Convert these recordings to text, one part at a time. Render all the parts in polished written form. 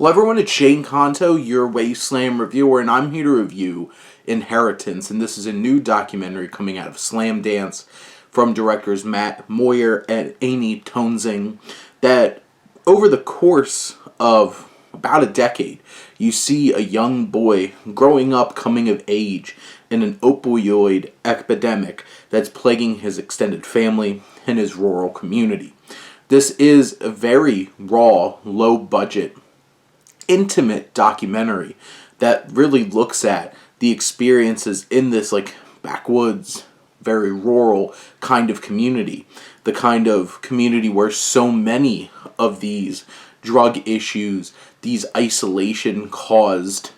Well, everyone, it's Shane Kanto, your Wasteland reviewer, and I'm here to review Inheritance, and this is a new documentary coming out of Slamdance from directors Matt Moyer and Amy Toensing, that over the course of about a decade, you see a young boy growing up, coming of age in an opioid epidemic that's plaguing his extended family and his rural community. This is a very raw, low-budget, intimate documentary that really looks at the experiences in this backwoods, very rural kind of community. The kind of community where so many of these drug issues, these isolation caused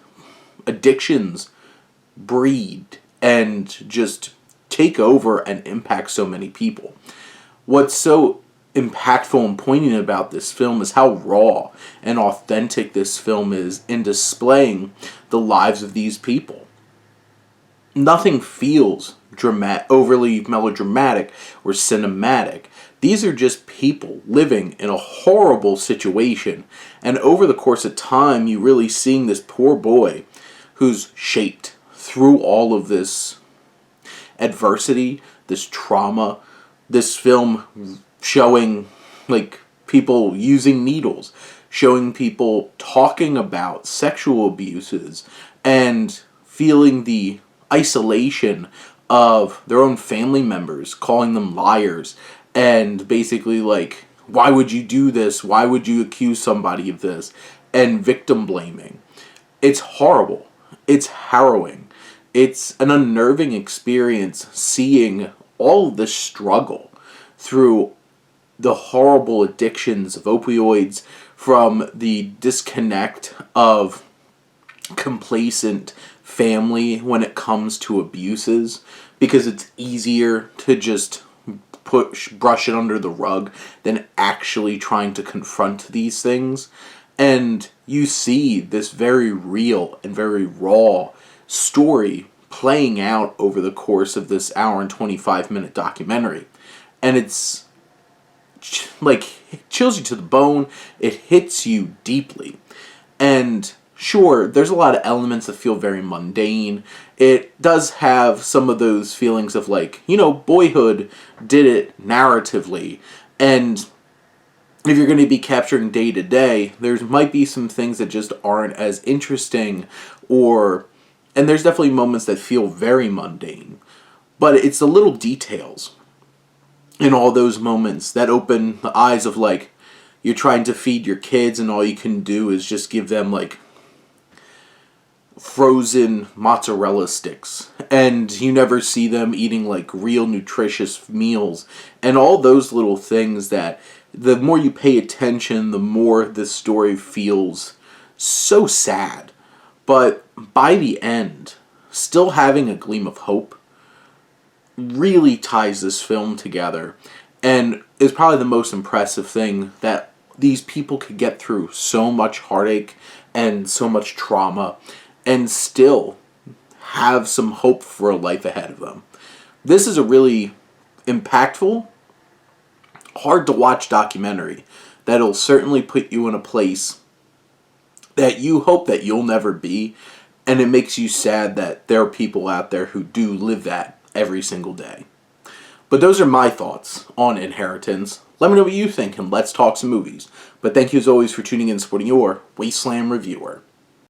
addictions breed and just take over and impact so many people. What's so impactful and poignant about this film is how raw and authentic this film is in displaying the lives of these people. Nothing feels overly melodramatic or cinematic. These are just people living in a horrible situation, and over the course of time, you really seeing this poor boy who's shaped through all of this adversity, this trauma. This film showing people using needles, showing people talking about sexual abuses, and feeling the isolation of their own family members, calling them liars, and basically why would you do this? Why would you accuse somebody of this? And victim blaming. It's horrible. It's harrowing. It's an unnerving experience seeing all of this struggle through the horrible addictions of opioids, from the disconnect of complacent family when it comes to abuses, because it's easier to just brush it under the rug than actually trying to confront these things. And you see this very real and very raw story playing out over the course of this hour and 25-minute documentary. And it's it chills you to the bone. It hits you deeply. And sure, there's a lot of elements that feel very mundane. It does have some of those feelings of Boyhood did it narratively. And if you're going to be capturing day to day, there might be some things that just aren't as interesting, and there's definitely moments that feel very mundane. But it's the little details in all those moments that open the eyes of you're trying to feed your kids and all you can do is just give them frozen mozzarella sticks, and you never see them eating real nutritious meals, and all those little things that the more you pay attention, the more this story feels so sad. But by the end, still having a gleam of hope really ties this film together, and is probably the most impressive thing, that these people could get through so much heartache and so much trauma and still have some hope for a life ahead of them. This is a really impactful, hard to watch documentary that'll certainly put you in a place that you hope that you'll never be, and it makes you sad that there are people out there who do live that every single day. But those are my thoughts on Inheritance. Let me know what you think, and let's talk some movies. But thank you as always for tuning in and supporting your Wasteland reviewer.